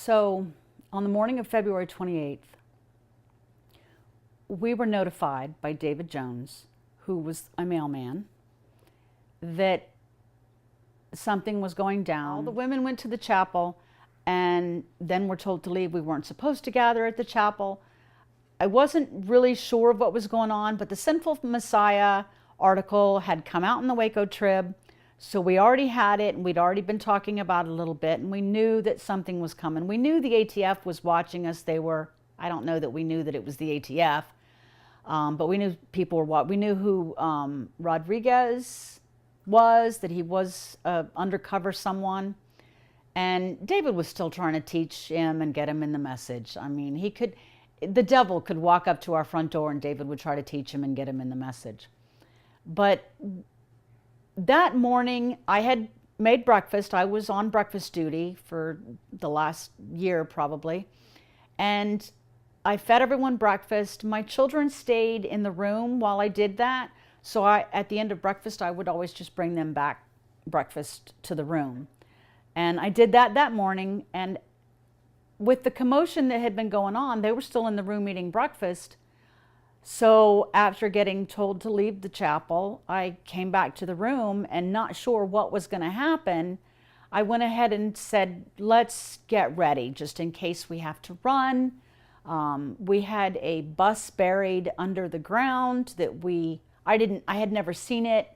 So on the morning of February 28th, we were notified by David Jones, who was a mailman, that something was going down. All the women went to the chapel and then were told to leave. We weren't supposed to gather at the chapel. I wasn't really sure of what was going on, but the Sinful Messiah article had come out in the Waco Trib, so we already had it and we'd already been talking about it a little bit, and we knew that something was coming. We knew the ATF was watching us. I don't know that we knew that it was the ATF, but we knew people were we knew who Rodriguez was, that he was undercover someone. And David was still trying to teach him and get him in the message. I mean, the devil could walk up to our front door and David would try to teach him and get him in the message. But that morning I had made breakfast. I was on breakfast duty for the last year probably. And I fed everyone breakfast. My children stayed in the room while I did that. So at the end of breakfast, I would always just bring them back breakfast to the room. And I did that morning. And with the commotion that had been going on, they were still in the room eating breakfast. So after getting told to leave the chapel, I came back to the room and not sure what was going to happen. I went ahead and said, let's get ready just in case we have to run. We had a bus buried under the ground that I had never seen it,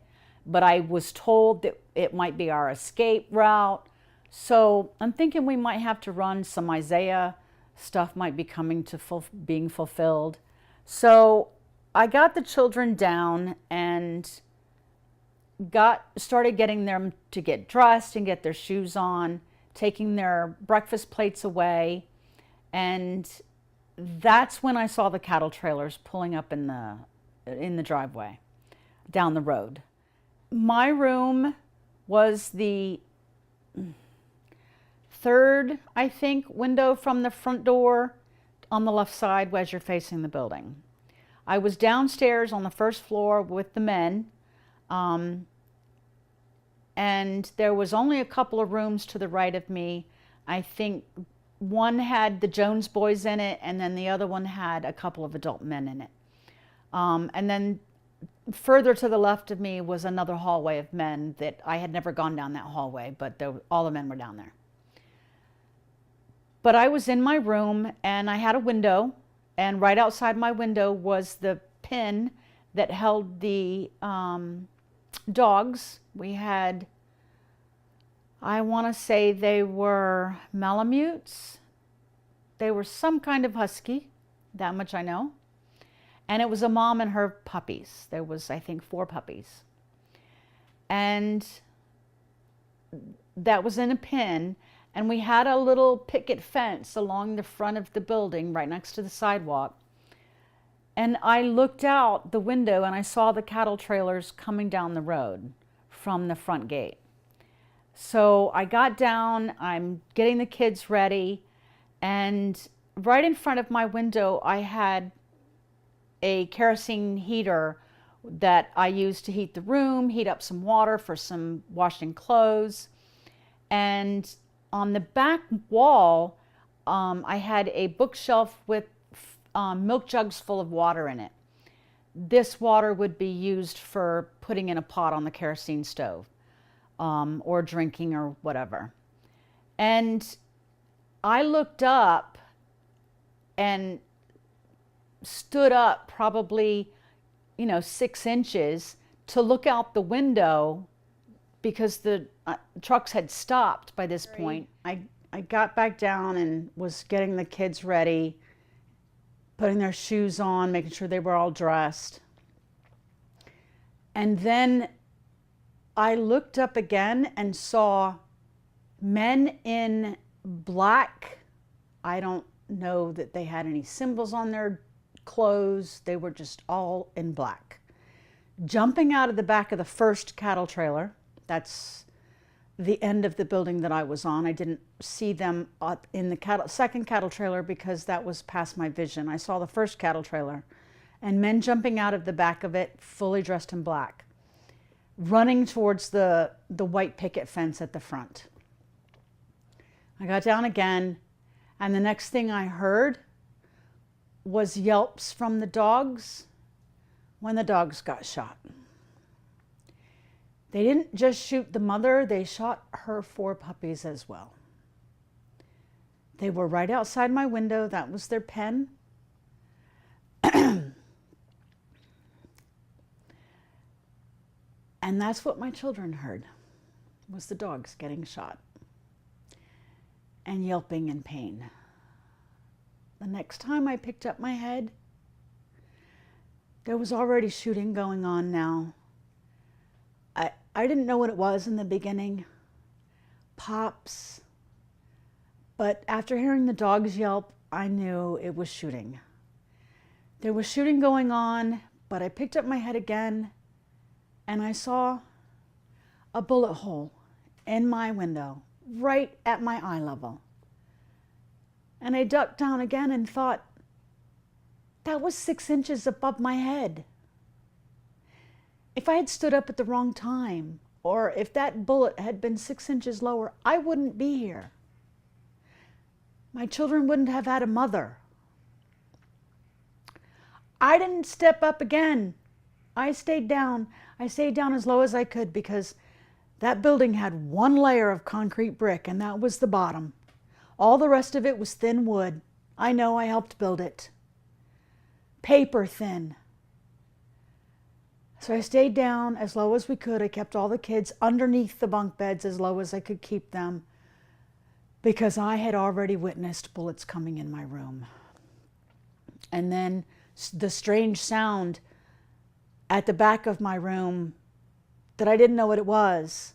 but I was told that it might be our escape route. So I'm thinking we might have to run. Some Isaiah stuff might be coming to being fulfilled. So I got the children down and started getting them to get dressed and get their shoes on, taking their breakfast plates away. And that's when I saw the cattle trailers pulling up in the driveway down the road. My room was the third, I think, window from the front door on the left side as you're facing the building. I was downstairs on the first floor with the men, and there was only a couple of rooms to the right of me. I think one had the Jones boys in it, and then the other one had a couple of adult men in it. And then further to the left of me was another hallway of men that I had never gone down that hallway, but all the men were down there. But I was in my room and I had a window, and right outside my window was the pen that held the dogs. We had, I want to say they were Malamutes. They were some kind of husky, that much I know. And it was a mom and her puppies. There was, I think, 4 puppies. And that was in a pen. And we had a little picket fence along the front of the building right next to the sidewalk. And I looked out the window and I saw the cattle trailers coming down the road from the front gate. So I got down, I'm getting the kids ready, and right in front of my window I had a kerosene heater that I used to heat the room, heat up some water for some washing clothes. And on the back wall, I had a bookshelf with milk jugs full of water in it. This water would be used for putting in a pot on the kerosene stove, or drinking or whatever. And I looked up and stood up probably, 6 inches to look out the window because the trucks had stopped by this point. I got back down and was getting the kids ready, putting their shoes on, making sure they were all dressed. And then I looked up again and saw men in black. I don't know that they had any symbols on their clothes. They were just all in black, jumping out of the back of the first cattle trailer. That's the end of the building that I was on. I didn't see them in the second cattle trailer because that was past my vision. I saw the first cattle trailer and men jumping out of the back of it, fully dressed in black, running towards the white picket fence at the front. I got down again And the next thing I heard was yelps from the dogs when the dogs got shot. They didn't just shoot the mother, they shot her 4 puppies as well. They were right outside my window. That was their pen. And that's what my children heard, was the dogs getting shot and yelping in pain. The next time I picked up my head, there was already shooting going on now. I didn't know what it was in the beginning, pops, but after hearing the dogs yelp, I knew it was shooting. There was shooting going on, but I picked up my head again and I saw a bullet hole in my window, right at my eye level. And I ducked down again and thought, that was 6 inches above my head. If I had stood up at the wrong time, or if that bullet had been 6 inches lower, I wouldn't be here. My children wouldn't have had a mother. I didn't step up again. I stayed down. I stayed down as low as I could because that building had 1 layer of concrete brick, and that was the bottom. All the rest of it was thin wood. I know, I helped build it. Paper thin. So I stayed down as low as we could. I kept all the kids underneath the bunk beds as low as I could keep them because I had already witnessed bullets coming in my room. And then the strange sound at the back of my room that I didn't know what it was.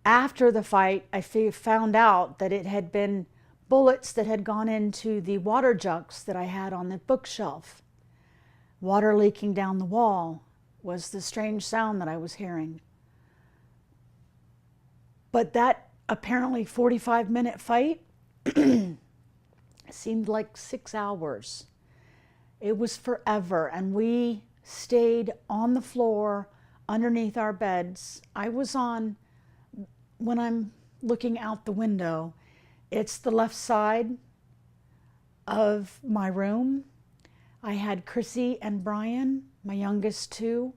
After the fight, I found out that it had been bullets that had gone into the water jugs that I had on the bookshelf. Water leaking down the wall was the strange sound that I was hearing. But that apparently 45-minute fight seemed like 6 hours. It was forever, and we stayed on the floor underneath our beds. I was on, when I'm looking out the window, it's the left side of my room. I had Chrissie and Bryan, my youngest 2,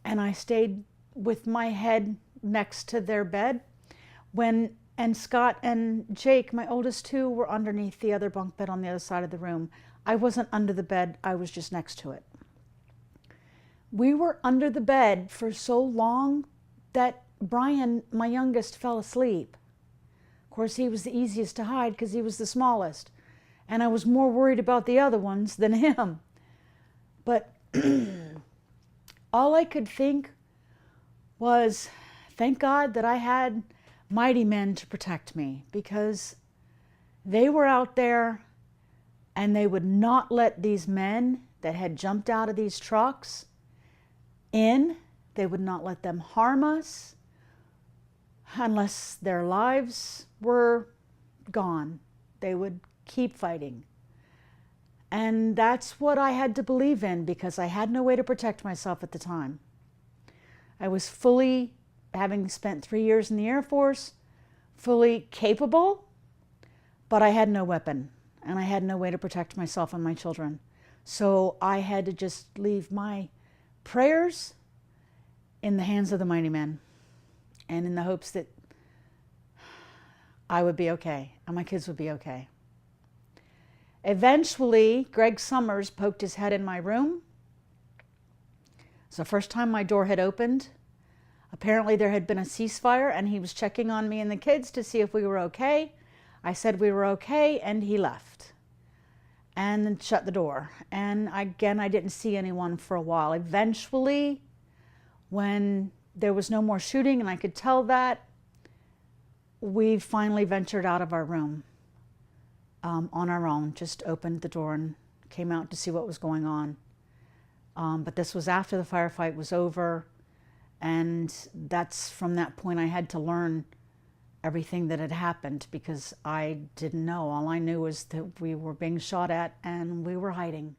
and I stayed with my head next to their bed. And Scott and Jake, my oldest 2, were underneath the other bunk bed on the other side of the room. I wasn't under the bed, I was just next to it. We were under the bed for so long that Bryan, my youngest, fell asleep. Of course, he was the easiest to hide because he was the smallest. And I was more worried about the other ones than him. But all I could think was, thank God that I had mighty men to protect me, because they were out there and they would not let these men that had jumped out of these trucks in. They would not let them harm us unless their lives were gone. They would keep fighting. And that's what I had to believe in, because I had no way to protect myself at the time. I was fully, having spent 3 years in the Air Force, fully capable, but I had no weapon, and I had no way to protect myself and my children. So I had to just leave my prayers in the hands of the mighty men, and in the hopes that I would be okay and my kids would be okay. Eventually, Greg Summers poked his head in my room. It's the first time my door had opened. Apparently there had been a ceasefire, and he was checking on me and the kids to see if we were okay. I said we were okay, and he left and then shut the door. And again, I didn't see anyone for a while. Eventually, when there was no more shooting and I could tell that, we finally ventured out of our room on our own, just opened the door and came out to see what was going on. But this was after the firefight was over, and that's from that point I had to learn everything that had happened, because I didn't know. All I knew was that we were being shot at and we were hiding.